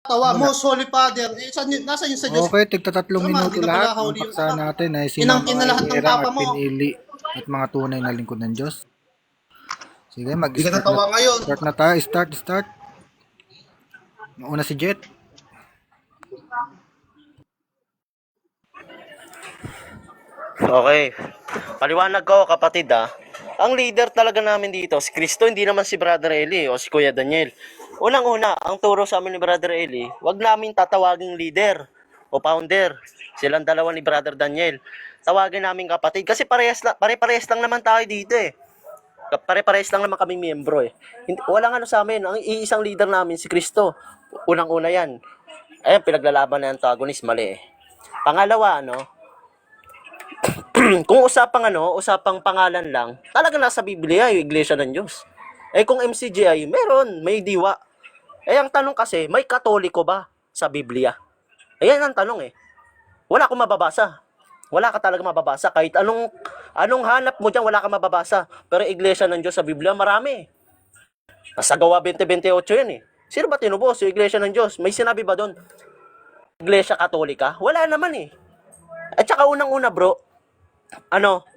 Tawa, most holy father, nasa yun sa Diyos? Okay, tigta-3 minuto Hindi na lahat. pala Ang huli yung paksa anak. natin ay sino ang Inangkin mga na lahat ng hinirang papa at mo. pinili at mga tunay na lingkod ng Diyos. Sige, Hindi ka mag-start na, tatawa ngayon. start na tayo. Start. Mauna si Jet. Okay. Paliwanag ko, kapatid Ang leader talaga namin dito, si Cristo, hindi naman si Brother Eli o si Kuya Daniel. Unang-una, ang turo sa amin ni Brother Eli, wag namin tatawaging leader o founder. Silang dalawa ni Brother Daniel. Tawagin namin kapatid kasi pare-parehas lang naman tayo dito eh. Pare-parehas lang naman kaming miyembro eh. Walang ano sa amin, ang iisang leader namin si Cristo. Unang-una yan. Ayan, pinaglalaban na antagonist, mali eh. Pangalawa, kung usapang pangalan lang, talaga nasa Biblia yung Iglesia ng Diyos. Kung MCGI, may diwa. Ang tanong kasi, may Katoliko ba sa Biblia? Ayan ang tanong eh. Wala akong mababasa. Wala ka talaga mababasa. Kahit anong hanap mo dyan, wala ka mababasa. Pero Iglesia ng Diyos sa Biblia, marami. Nasa Gawa 20:28 yan eh. Sino ba tinubos yung Iglesia ng Diyos? May sinabi ba doon? Iglesia Katolika? Wala naman eh. At saka unang-una bro,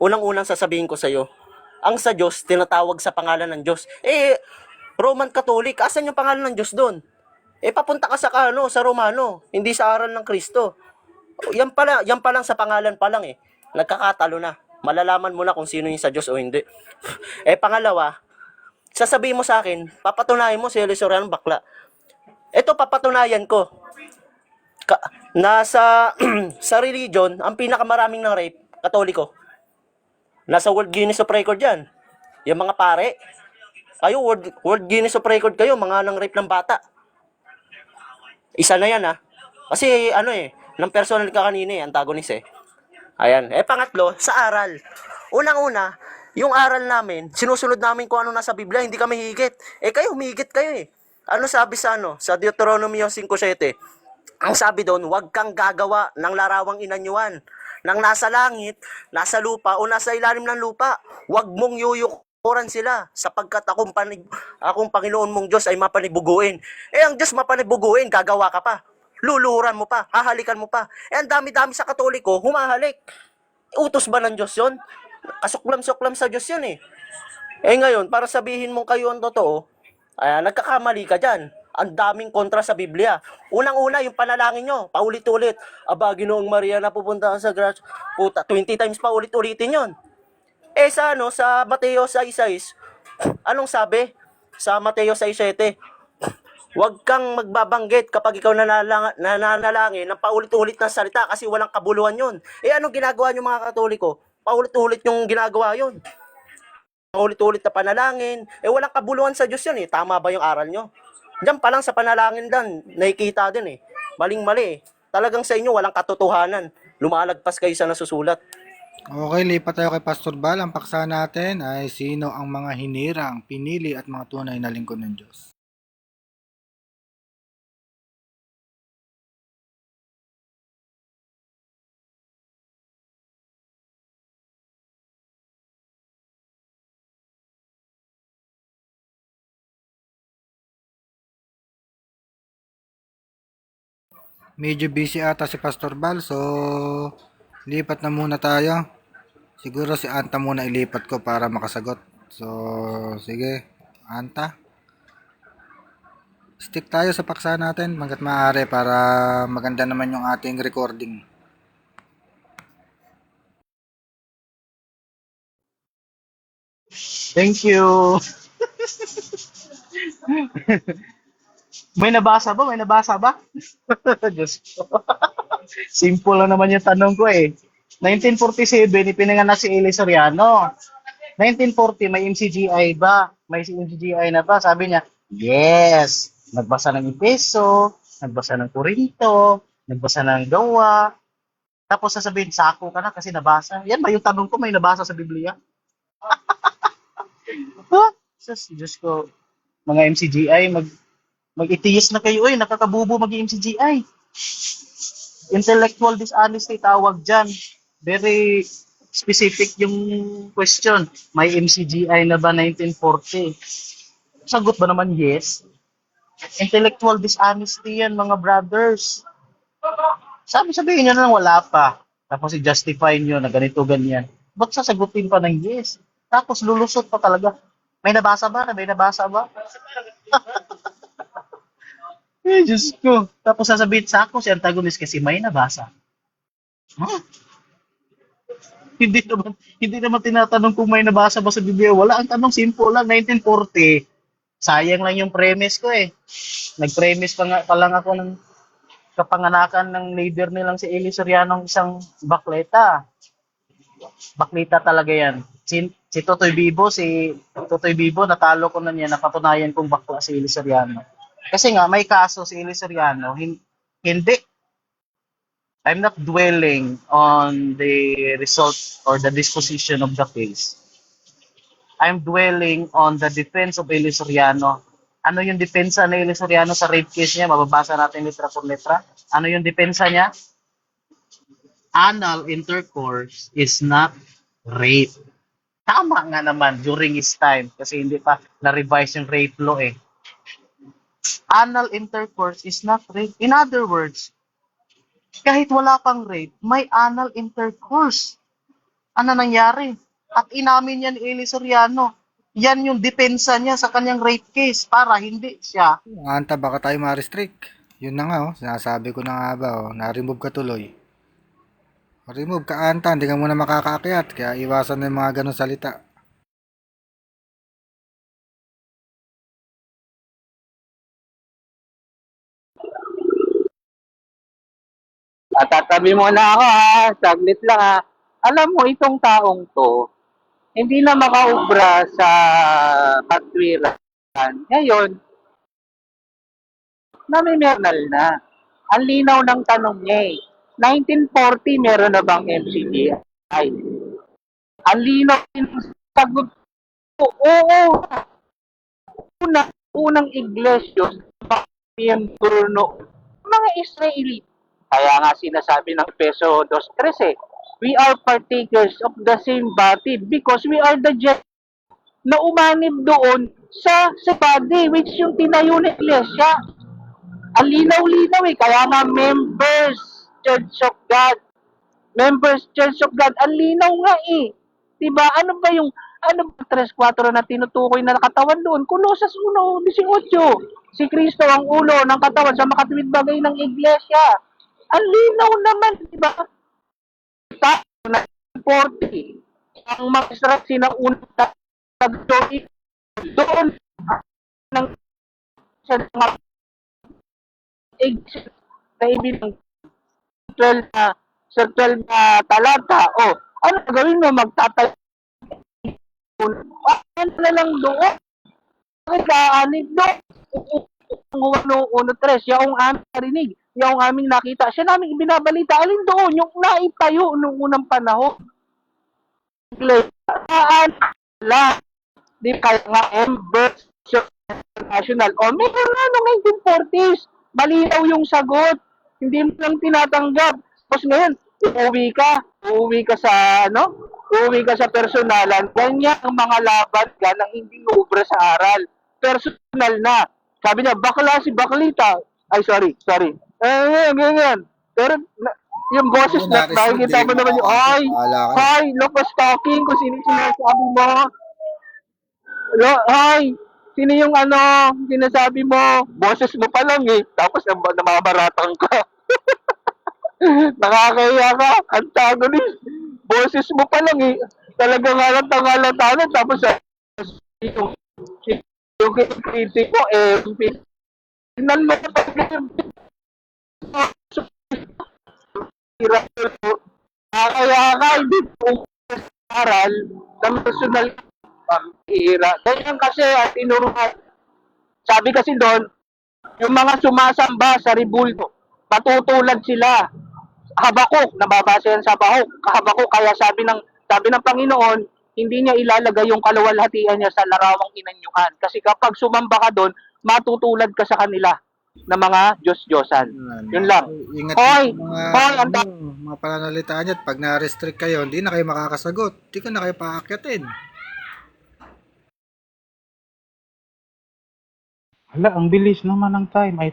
unang-unang sasabihin ko sa'yo, ang sa Diyos, tinatawag sa pangalan ng Diyos. Roman Catholic, asan yung pangalan ng Diyos doon? Papunta ka sa Romano, hindi sa aral ng Kristo. Yan pa lang sa pangalan pa lang nagkakatalo na. Malalaman mo na kung sino yung sa Diyos o hindi. Pangalawa, sasabihin mo sa akin, papatunayan mo si Elisoriano bakla. Ito papatunayan ko. Nasa sa religion, ang pinakamaraming ng rape, Katoliko. Nasa World Guinness of Record yan. Yung mga pare, kayo, World Guinness of Record kayo, mga nang rape ng bata. Isa na yan Kasi ng personal ka kanina antagonist Ayan. Pangatlo, sa aral. Unang-una, yung aral namin, sinusunod namin kung ano nasa Biblia, hindi kami higit. Kayo, humigit kayo Ano sabi sa Deuteronomy 5:7? Ang sabi doon, huwag kang gagawa ng larawang inanyuan. Nang nasa langit, nasa lupa, o nasa ilalim ng lupa, huwag mong yuyukuran sila, sapagkat akong Panginoon mong Diyos ay mapanibuguin. Ang Diyos mapanibuguin, gagawa ka pa. Luluhuran mo pa, hahalikan mo pa. Ang dami-dami sa Katoliko, humahalik. Utos ba ng Diyos yun? Kasuklam-suklam sa Diyos yun ngayon, para sabihin mong kayo ang totoo, nagkakamali ka dyan. Ang daming kontra sa Biblia. Unang-una, yung panalangin nyo, paulit-ulit. Aba, Ginoong Maria, napupunta sa grass. Puta, 20 times pa ulit-ulitin yon. Sa Mateo 6:6, anong sabi? Sa Mateo 6:7, huwag kang magbabanggit kapag ikaw nananalangin ng paulit-ulit na salita kasi walang kabuluhan yon. Anong ginagawa nyo mga Katoliko? Paulit-ulit yung ginagawa yon. Paulit-ulit na panalangin. Walang kabuluhan sa Diyos yun Tama ba yung aral nyo? Diyan pa lang sa panalangin dan, nakikita din Maling-mali Talagang sa inyo, walang katotohanan. Lumalagpas kayo sa nasusulat. Okay, lipat tayo kay Pastor Bal. Ang paksa natin ay sino ang mga hinirang, pinili at mga tunay na lingkod ng Diyos. Medyo busy ata si Pastor Bal, so lipat na muna tayo. Siguro si Anta muna ilipat ko para makasagot. So, sige, Anta. Stick tayo sa paksa natin hanggat maaari para maganda naman yung ating recording. Thank you. May nabasa ba? Diyos ko. Simple lang naman yung tanong ko 1947, ipinanganak si Eli Soriano. 1940, may MCGI ba? May MCGI na ba? Sabi niya, yes. Nagbasa ng Efeso, nagbasa ng Korinto, nagbasa ng Gawa. Tapos sasabihin, sako ka na kasi nabasa. Yan ba yung tanong ko, may nabasa sa Biblia? Diyos ko, mga MCGI, mag-itiis na kayo nakakabubo mag-MCGI. Intellectual dishonesty tawag dyan. Very specific yung question. May MCGI na ba 1940? Sagot ba naman yes? Intellectual dishonesty yan, mga brothers. Sabihin nyo na lang wala pa. Tapos i-justify nyo na ganito, ganyan. Ba't sasagutin pa ng yes? Tapos lulusot pa talaga. May nabasa ba? May nabasa ba? Eh, Diyos ko. Tapos sasabihin sa ako si antagonist kasi may nabasa. Huh? Hindi naman tinatanong kung may nabasa ba sa Biblia. Wala, ang tanong simple lang, 1940. Sayang lang yung premise ko eh. Nag-premise pa lang ako ng kapanganakan ng leader nilang si Eli Soriano ng isang bakleta. Baklita talaga yan. Si Totoy Bibo, natalo ko na niya, napatunayan kong bakla si Eli Soriano. Kasi nga, may kaso si Eli Soriano, hindi. I'm not dwelling on the result or the disposition of the case. I'm dwelling on the defense of Eli Soriano. Ano yung depensa ni Eli Soriano sa rape case niya? Mababasa natin letra por letra. Ano yung depensa niya? Anal intercourse is not rape. Tama nga naman during his time kasi hindi pa na-revise yung rape law eh. Anal intercourse is not rape. In other words, kahit wala pang rape, may anal intercourse. Ano nangyari? At inamin niya ni Eli Soriano. Yan yung depensa niya sa kanyang rape case para hindi siya. Anta, baka tayo ma-restrict. Yun na nga, oh. Sinasabi ko na nga ba, oh. Na-remove ka tuloy. Remove ka, Anta. Hindi ka muna makakaakyat. Kaya iwasan na yung mga ganun salita. Tatabi mo na ako ha, saglit lang ha. Alam mo, itong taong to, hindi na makaubra sa katwiran. Ngayon, namimernal na. Ang linaw ng tanong niya eh. 1940, meron na bang MCGI? Ang linaw ng sagot ko, oo. Unang iglesia, miyembro mga Israeli. Kaya nga sinasabi ng Peso 2:13 we are partakers of the same body because we are the jet na umanib doon sa body which yung tinayo ng iglesia. Ang linaw-linaw eh. Kaya nga Church of God. Members Church of God. Ang linaw nga eh. Diba? Ano ba 3-4 na tinutukoy na katawan doon? Kolosas 1:18. Si Kristo ang ulo ng katawan sa makatuwid bagay ng iglesia. Ang linaw naman, di ba? 40. Ang mag-extract sinaunang doon ng sa mga na ibilang 12 sa 12 na talata. O, ano gawin mo? Magtatayo. Ano na lang doon? Bakit kaanib doon? Ang 1:3, yung aming narinig, yung aming nakita, siya namin ibinabalita. Alin doon? Yung naitayo noong unang panahon. Di kaya nga Embers National. O, meron nga noong 1940s. Malinaw yung sagot. Hindi mo lang tinatanggap. Tapos ngayon, uuwi ka sa, uuwi ka sa personalan. Ganyan ang mga laban ka nang hindi ubra sa aral. Personal na. Sabi niya, bakla si Baklita. Ay, sorry. Ganyan. Pero, yung boses na nakikita mo naman yung, hi, Locos talking, kung sino sinasabi mo. Hi, sino yung sinasabi mo, boses mo pa lang eh. Tapos namabaratang ka. Nakakaya ka, antagonist. Boses mo pa lang eh. Talagang halata-halata. Tapos yung kritik mo eh, tingnan mo kaya ka, hindi po aral na personal pag-ihira. Ganyan kasi at inuruan. Sabi kasi doon, yung mga sumasamba sa ribulto, matutulad sila. Habakuk, nababasa yan sa Habakuk, kaya sabi ng Panginoon, hindi niya ilalagay yung kaluwalhatian niya sa larawang inanyuan. Kasi kapag sumamba ka doon, matutulad ka sa kanila na mga Diyos-Diyosan. Yun lang. Ingat Hoy, mga pananalitaan niya. Pag na-restrict kayo, hindi na kayo makakasagot. Hindi ka na kayo paakyatin. Hala, ang bilis naman ng time. I